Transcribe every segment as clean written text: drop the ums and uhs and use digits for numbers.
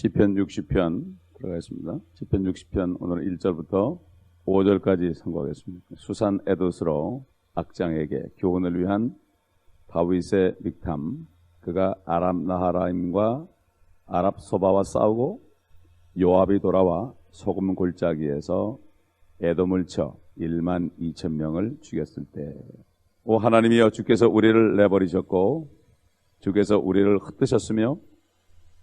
시편 60편 들어가겠습니다. 시편 60편 오늘 1절부터 5절까지 선고하겠습니다. 수산 에도스로 악장에게 교훈을 위한 다윗의 믹탐. 그가 아람 나하라임과 아랍 소바와 싸우고 요압이 돌아와 소금 골짜기에서 에돔을 쳐 1만 2천 명을 죽였을 때, 오 하나님이여, 주께서 우리를 내버리셨고 주께서 우리를 흩으셨으며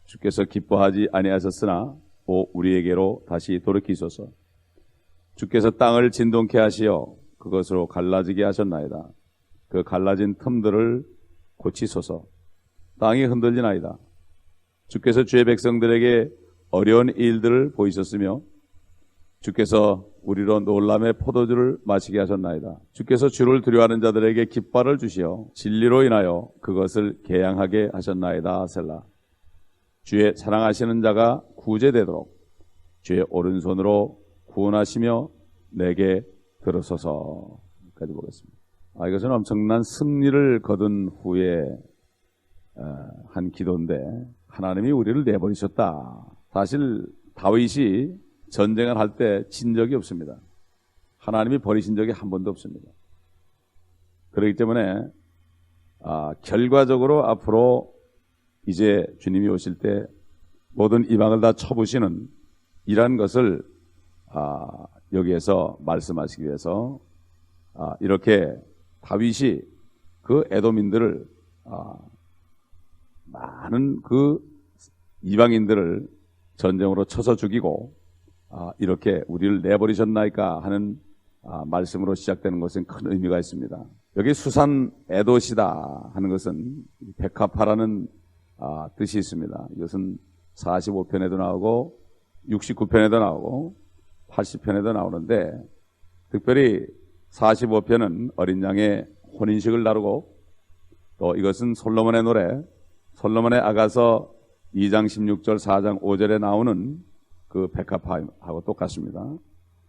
주께서 기뻐하지 아니하셨으나 오 우리에게로 다시 돌이키소서. 주께서 땅을 진동케 하시어 그것으로 갈라지게 하셨나이다. 그 갈라진 틈들을 고치소서. 땅이 흔들리나이다. 주께서 주의 백성들에게 어려운 일들을 보이셨으며 주께서 우리로 놀람의 포도주를 마시게 하셨나이다. 주께서 주를 두려워하는 자들에게 깃발을 주시어 진리로 인하여 그것을 개양하게 하셨나이다. 셀라. 주의 사랑하시는 자가 구제되도록 주의 오른손으로 구원하시며 내게 들어서서. 까지 보겠습니다. 이것은 엄청난 승리를 거둔 후에 한 기도인데, 하나님이 우리를 내버리셨다. 사실 다윗이 전쟁을 할 때 진 적이 없습니다. 하나님이 버리신 적이 한 번도 없습니다. 그렇기 때문에 결과적으로 앞으로 이제 주님이 오실 때 모든 이방을 다 쳐부시는 이러한 것을 여기에서 말씀하시기 위해서 이렇게 다윗이 그 에돔인들을 많은 그 이방인들을 전쟁으로 쳐서 죽이고 이렇게 우리를 내버리셨나이까 하는 말씀으로 시작되는 것은 큰 의미가 있습니다. 여기 수산 에돗이다 하는 것은 백합화라는 뜻이 있습니다. 이것은 45편에도 나오고 69편에도 나오고 80편에도 나오는데, 특별히 45편은 어린 양의 혼인식을 다루고, 또 이것은 솔로몬의 노래, 솔로몬의 아가서 2장 16절 4장 5절에 나오는 그 백합화하고 똑같습니다.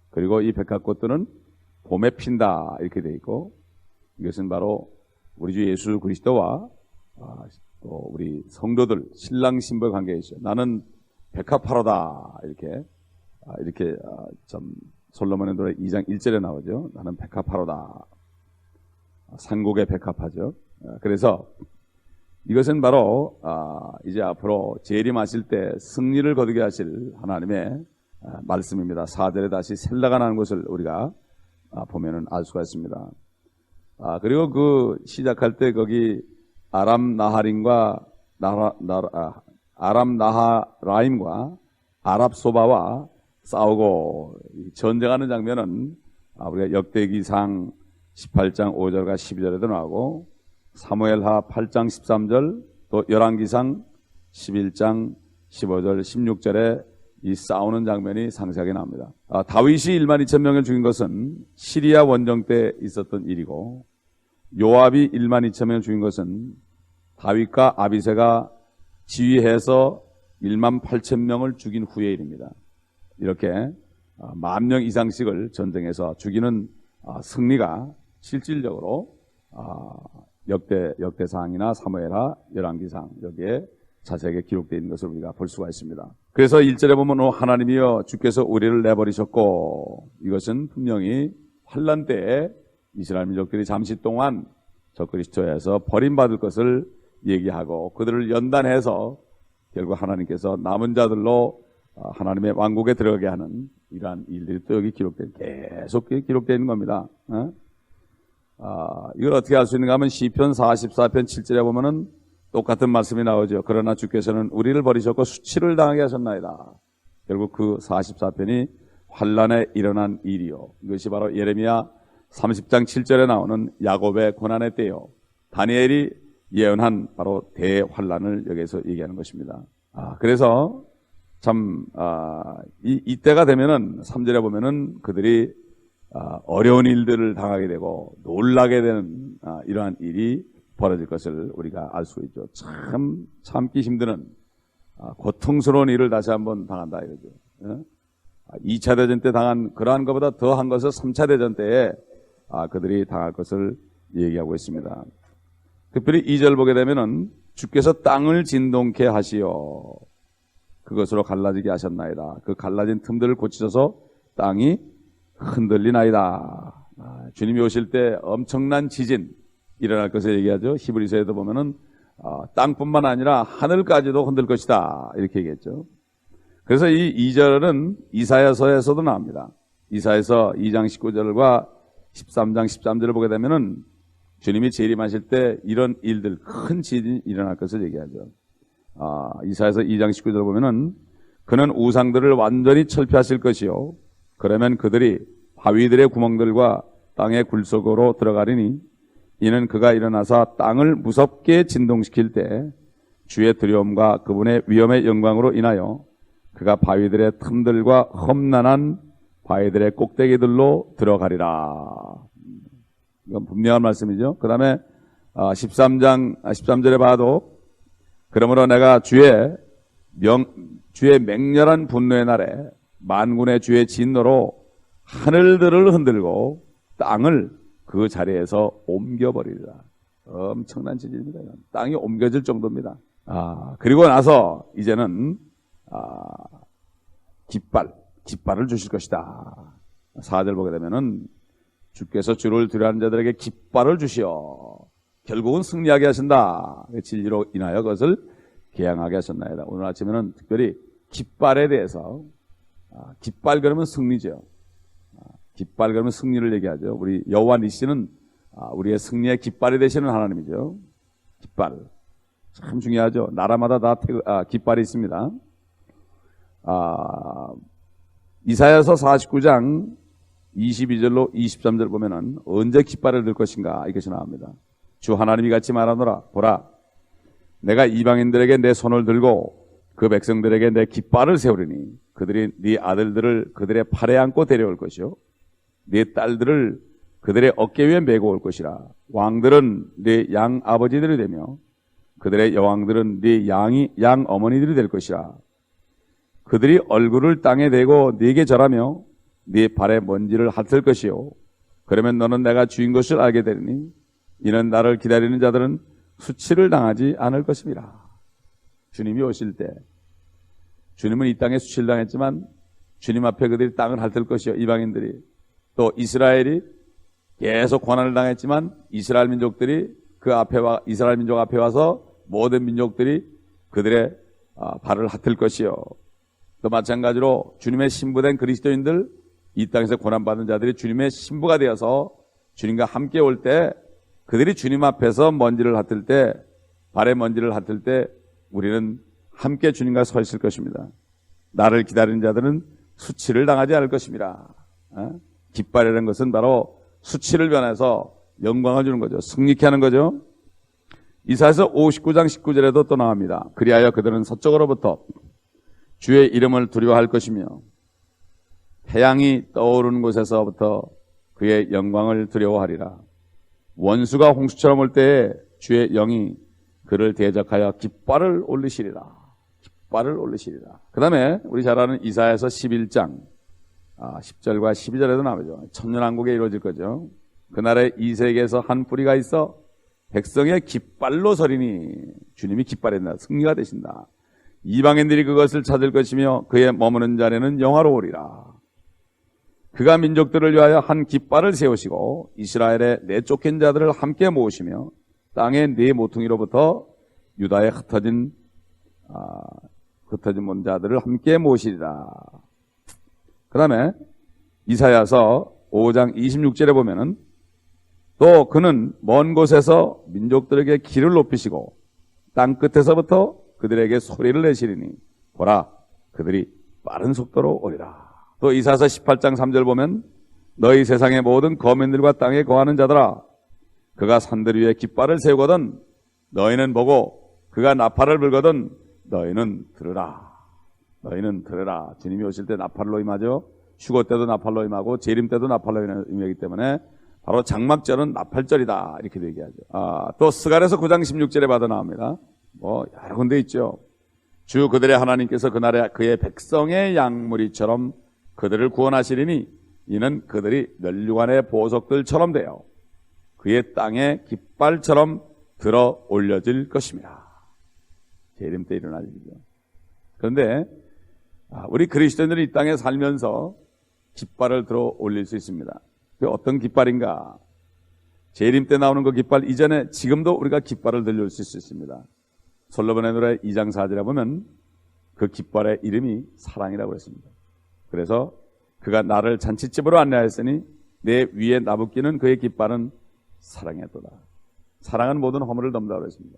그리고 이 백합꽃들은 봄에 핀다 이렇게 되어 있고, 이것은 바로 우리 주 예수 그리스도와 또 우리 성도들 신랑 신부 관계에 있어요. 나는 백합화로다 이렇게 참 솔로몬의 노래 2장 1절에 나오죠. 나는 백합화로다. 산곡의 백합화죠. 그래서 이것은 바로 이제 앞으로 재림하실 때 승리를 거두게 하실 하나님의 말씀입니다. 4절에 다시 셀라가 나는 것을 우리가 보면은 알 수가 있습니다. 그리고 그 시작할 때 거기 아람 나하림과 아람 나하라임과 아랍 소바와 싸우고 전쟁하는 장면은 우리가 역대기상 18장 5절과 12절에도 나오고, 사무엘하 8장 13절, 또 열왕기상 11장 15절 16절에 이 싸우는 장면이 상세하게 나옵니다. 다윗이 1만 2천 명을 죽인 것은 시리아 원정 때 있었던 일이고, 요압이 1만 2천 명을 죽인 것은 다윗과 아비새가 지휘해서 1만 8천 명을 죽인 후의 일입니다. 이렇게 10,000명 이상씩을 전쟁에서 죽이는 승리가 실질적으로 역대상이나 사무엘하, 열왕기상 여기에 자세하게 기록되어 있는 것을 우리가 볼 수가 있습니다. 그래서 1절에 보면 하나님이여, 주께서 우리를 내버리셨고, 이것은 분명히 환난 때에 이스라엘 민족들이 잠시 동안 적그리스도에서 버림받을 것을 얘기하고, 그들을 연단해서 결국 하나님께서 남은 자들로 하나님의 왕국에 들어가게 하는 이러한 일들이 또 여기 계속 기록되어 있는 겁니다. 이걸 어떻게 알 수 있는가 하면 시편 44편 7절에 보면은 똑같은 말씀이 나오죠. 그러나 주께서는 우리를 버리셨고 수치를 당하게 하셨나이다. 결국 그 44편이 환난에 일어난 일이요, 이것이 바로 예레미야 30장 7절에 나오는 야곱의 고난의 때요, 다니엘이 예언한 바로 대환난을 여기서 얘기하는 것입니다. 그래서 참 이때가 되면은 3절에 보면은 그들이 어려운 일들을 당하게 되고 놀라게 되는 이러한 일이 벌어질 것을 우리가 알 수 있죠. 참 참기 힘든 고통스러운 일을 다시 한번 당한다 이거죠. 2차 대전 때 당한 그러한 것보다 더한 것을 3차 대전 때에 그들이 당할 것을 얘기하고 있습니다. 특별히 2절 보게 되면은 주께서 땅을 진동케 하시어, 그것으로 갈라지게 하셨나이다. 그 갈라진 틈들을 고치셔서 땅이 흔들리나이다. 주님이 오실 때 엄청난 지진 일어날 것을 얘기하죠. 히브리서에도 보면은 땅뿐만 아니라 하늘까지도 흔들 것이다 이렇게 얘기했죠. 그래서 이 2절은 이사야서에서도 나옵니다. 이사야서 2장 19절과 13장 13절을 보게 되면은 주님이 재림하실 때 이런 일들, 큰 지진이 일어날 것을 얘기하죠. 이사야서 2장 19절 보면은 그는 우상들을 완전히 철폐하실 것이요 그러면 그들이 바위들의 구멍들과 땅의 굴 속으로 들어가리니 이는 그가 일어나서 땅을 무섭게 진동시킬 때 주의 두려움과 그분의 위엄의 영광으로 인하여 그가 바위들의 틈들과 험난한 바위들의 꼭대기들로 들어가리라. 이건 분명한 말씀이죠. 그 다음에 13절에 봐도 그러므로 내가 주의 맹렬한 분노의 날에 만군의 주의 진노로 하늘들을 흔들고 땅을 그 자리에서 옮겨버리리라. 엄청난 지진입니다. 땅이 옮겨질 정도입니다. 그리고 나서 이제는 깃발을 주실 것이다. 4절 보게 되면은 주께서 주를 두려워하는 자들에게 깃발을 주시어 결국은 승리하게 하신다. 진리로 인하여 그것을 개양하게 하셨나이다. 오늘 아침에는 특별히 깃발에 대해서 깃발 그러면 승리죠. 깃발 그러면 승리를 얘기하죠. 우리 여호와 니시는 우리의 승리의 깃발이 되시는 하나님이죠. 깃발 참 중요하죠. 나라마다 다 깃발이 있습니다. 이사야서 49장 22절로 23절 보면은 언제 깃발을 들 것인가 이것이 나옵니다. 주 하나님이 같이 말하노라. 보라, 내가 이방인들에게 내 손을 들고 그 백성들에게 내 깃발을 세우리니 그들이 네 아들들을 그들의 팔에 안고 데려올 것이요 네 딸들을 그들의 어깨 위에 메고 올 것이라. 왕들은 네 양 아버지들이 되며 그들의 여왕들은 네 양 어머니들이 될 것이라. 그들이 얼굴을 땅에 대고 네게 절하며 네 발에 먼지를 핥을 것이요 그러면 너는 내가 주인 것을 알게 되리니 이는 나를 기다리는 자들은 수치를 당하지 않을 것입니다. 주님이 오실 때 주님은 이 땅에 수치를 당했지만 주님 앞에 그들이 땅을 핥을 것이요 이방인들이 또 이스라엘이 계속 고난을 당했지만 이스라엘 민족들이 이스라엘 민족 앞에 와서 모든 민족들이 그들의 발을 핥을 것이요 또 마찬가지로 주님의 신부된 그리스도인들 이 땅에서 고난받는 자들이 주님의 신부가 되어서 주님과 함께 올 때 그들이 주님 앞에서 먼지를 핥을 때 발에 먼지를 핥을 때 우리는 함께 주님과 서 있을 것입니다. 나를 기다리는 자들은 수치를 당하지 않을 것입니다. 깃발이라는 것은 바로 수치를 변해서 영광을 주는 거죠. 승리케 하는 거죠. 이사야서 59장 19절에도 또 나옵니다. 그리하여 그들은 서쪽으로부터 주의 이름을 두려워할 것이며 태양이 떠오르는 곳에서부터 그의 영광을 두려워하리라. 원수가 홍수처럼 올 때에 주의 영이 그를 대적하여 깃발을 올리시리라. 깃발을 올리시리라. 그 다음에 우리 잘 아는 이사야서 11장 10절과 12절에도 나오죠. 천년왕국에 이루어질 거죠. 그날에 이 세계에서 한 뿌리가 있어 백성의 깃발로 서리니 주님이 깃발이 된다. 승리가 되신다. 이방인들이 그것을 찾을 것이며 그의 머무는 자리는 영화로우리라. 그가 민족들을 위하여 한 깃발을 세우시고 이스라엘의 내쫓긴 자들을 함께 모으시며 땅의 네 모퉁이로부터 유다의 흩어진 자들을 함께 모으시리라. 그 다음에 이사야서 5장 26절에 보면은 또 그는 먼 곳에서 민족들에게 길을 높이시고 땅 끝에서부터 그들에게 소리를 내시리니 보라 그들이 빠른 속도로 오리라. 또 이사야서 18장 3절 보면 너희 세상의 모든 거민들과 땅에 거하는 자들아 그가 산들 위에 깃발을 세우거든 너희는 보고 그가 나팔을 불거든 너희는 들으라. 너희는 들으라. 주님이 오실 때 나팔로 임하죠. 휴거 때도 나팔로 임하고 재림 때도 나팔로 임하기 때문에 바로 장막절은 나팔절이다 이렇게 얘기하죠. 또 스가랴서 9장 16절에 받아 나옵니다. 여러 군데 있죠. 주 그들의 하나님께서 그날에 그의 백성의 양무리처럼 그들을 구원하시리니 이는 그들이 멸류관의 보석들처럼 되어 그의 땅에 깃발처럼 들어 올려질 것입니다. 재림 때 일어날 일이죠. 그런데 우리 그리스도인들이 이 땅에 살면서 깃발을 들어 올릴 수 있습니다. 그 어떤 깃발인가? 재림 때 나오는 그 깃발 이전에 지금도 우리가 깃발을 들려올 수 있습니다. 솔로몬의 노래 2장 4절에 보면 그 깃발의 이름이 사랑이라고 했습니다. 그래서 그가 나를 잔치집으로 안내하였으니 내 위에 나붙기는 그의 깃발은 사랑이었도다. 사랑은 모든 허물을 덮는다고 했습니다.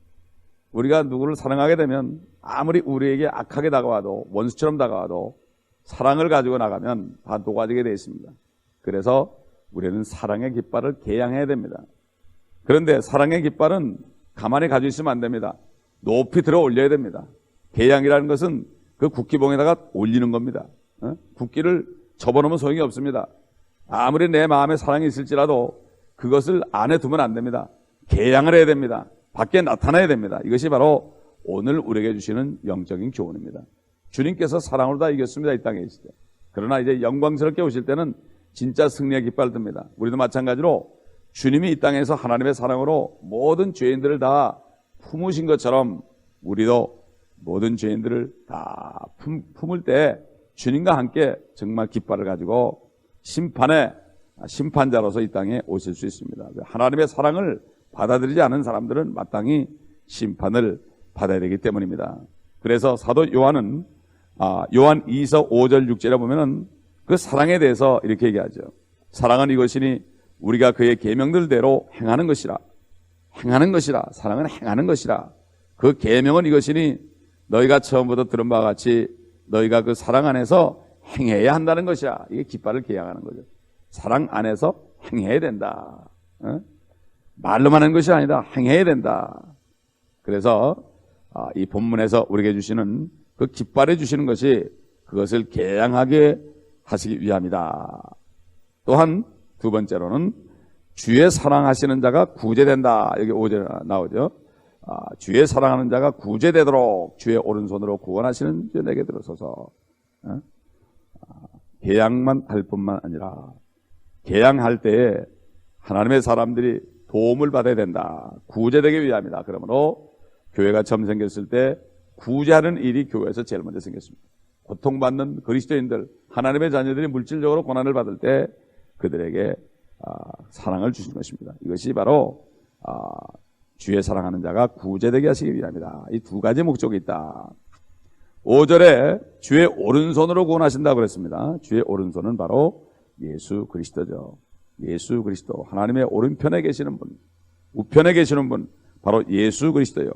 우리가 누구를 사랑하게 되면 아무리 우리에게 악하게 다가와도 원수처럼 다가와도 사랑을 가지고 나가면 다 녹아지게 되어 있습니다. 그래서 우리는 사랑의 깃발을 개양해야 됩니다. 그런데 사랑의 깃발은 가만히 가지고 있으면 안 됩니다. 높이 들어 올려야 됩니다. 개양이라는 것은 그 국기봉에다가 올리는 겁니다. 국기를 접어놓으면 소용이 없습니다. 아무리 내 마음에 사랑이 있을지라도 그것을 안에 두면 안 됩니다. 개양을 해야 됩니다. 밖에 나타나야 됩니다. 이것이 바로 오늘 우리에게 주시는 영적인 교훈입니다. 주님께서 사랑으로 다 이겼습니다. 이 땅에 있을 때. 그러나 이제 영광스럽게 오실 때는 진짜 승리의 깃발을 듭니다. 우리도 마찬가지로 주님이 이 땅에서 하나님의 사랑으로 모든 죄인들을 다 품으신 것처럼 우리도 모든 죄인들을 다 품을 때 주님과 함께 정말 깃발을 가지고 심판자로서 이 땅에 오실 수 있습니다. 하나님의 사랑을 받아들이지 않은 사람들은 마땅히 심판을 받아야 되기 때문입니다. 그래서 사도 요한은 요한 2서 5절 6절에 보면은 그 사랑에 대해서 이렇게 얘기하죠. 사랑은 이것이니 우리가 그의 계명들대로 행하는 것이라. 행하는 것이라. 사랑은 행하는 것이라. 그 계명은 이것이니 너희가 처음부터 들은 바와 같이 너희가 그 사랑 안에서 행해야 한다는 것이야. 이게 깃발을 개양하는 거죠. 사랑 안에서 행해야 된다. 말로만 하는 것이 아니다. 행해야 된다. 그래서 이 본문에서 우리에게 주시는 그 깃발해 주시는 것이 그것을 개양하게 하시기 위함이다. 또한 두 번째로는 주의 사랑하시는 자가 구제된다. 여기 5절 나오죠. 주의 사랑하는 자가 구제되도록 주의 오른손으로 구원하시는 주 내게 들어서서 개양만 할 뿐만 아니라 개양할 때에 하나님의 사람들이 도움을 받아야 된다. 구제되기 위함이다. 그러므로 교회가 처음 생겼을 때 구제하는 일이 교회에서 제일 먼저 생겼습니다. 고통받는 그리스도인들, 하나님의 자녀들이 물질적으로 고난을 받을 때 그들에게 사랑을 주신 것입니다. 이것이 바로 주의 사랑하는 자가 구제되게 하시기 위함이다. 이 두 가지 목적이 있다. 5절에 주의 오른손으로 구원하신다고 그랬습니다. 주의 오른손은 바로 예수 그리스도죠. 예수 그리스도, 하나님의 오른편에 계시는 분, 우편에 계시는 분, 바로 예수 그리스도요.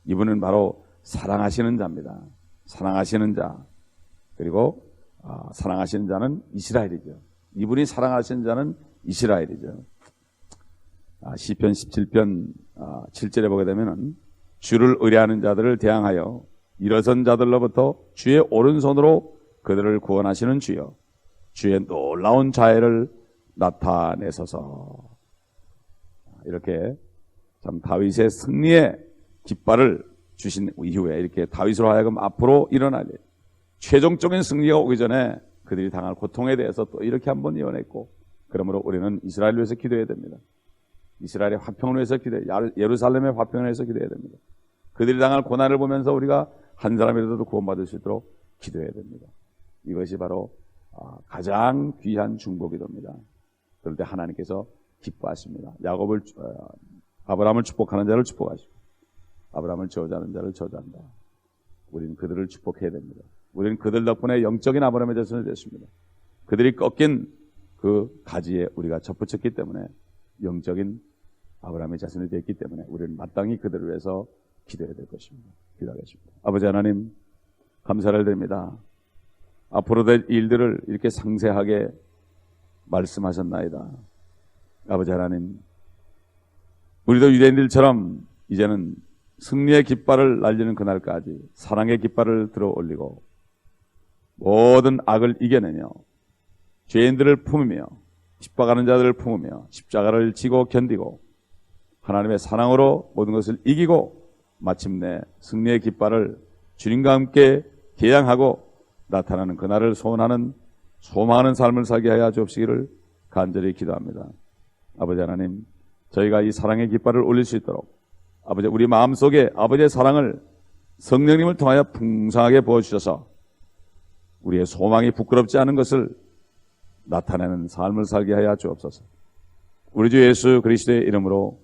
이분은 바로 사랑하시는 자입니다. 사랑하시는 자. 그리고 사랑하시는 자는 이스라엘이죠. 이분이 사랑하시는 자는 이스라엘이죠. 시편 17편 7절에 보게 되면은 주를 의뢰하는 자들을 대항하여 일어선 자들로부터 주의 오른손으로 그들을 구원하시는 주여, 주의 놀라운 자애를 나타내소서. 이렇게 참 다윗의 승리의 깃발을 주신 이후에 이렇게 다윗으로 하여금 앞으로 일어날 최종적인 승리가 오기 전에 그들이 당할 고통에 대해서 또 이렇게 한번 예언했고, 그러므로 우리는 이스라엘을 위해서 기도해야 됩니다. 이스라엘의 화평을 위해서 예루살렘의 화평을 위해서 기도해야 됩니다. 그들이 당할 고난을 보면서 우리가 한 사람이라도 구원받을 수 있도록 기도해야 됩니다. 이것이 바로 가장 귀한 중복이 됩니다. 그럴 때 하나님께서 기뻐하십니다. 아브라함을 축복하는 자를 축복하시고 아브라함을 저주하는 자를 저주한다. 우리는 그들을 축복해야 됩니다. 우리는 그들 덕분에 영적인 아브라함의 자손이 됐습니다. 그들이 꺾인 그 가지에 우리가 접붙였기 때문에 영적인 아브라함의 자손이 됐기 때문에 우리는 마땅히 그들을 위해서 기도해야 될 것입니다. 기도하겠습니다. 아버지 하나님, 감사를 드립니다. 앞으로 될 일들을 이렇게 상세하게 말씀하셨나이다. 아버지 하나님, 우리도 유대인들처럼 이제는 승리의 깃발을 날리는 그날까지 사랑의 깃발을 들어 올리고 모든 악을 이겨내며 죄인들을 품으며 핍박하는 자들을 품으며 십자가를 지고 견디고 하나님의 사랑으로 모든 것을 이기고 마침내 승리의 깃발을 주님과 함께 개양하고 나타나는 그날을 소망하는 삶을 살게 하여 주옵시기를 간절히 기도합니다. 아버지 하나님, 저희가 이 사랑의 깃발을 올릴 수 있도록 아버지, 우리 마음속에 아버지의 사랑을 성령님을 통하여 풍성하게 부어주셔서 우리의 소망이 부끄럽지 않은 것을 나타내는 삶을 살게 하여 주옵소서. 우리 주 예수 그리스도의 이름으로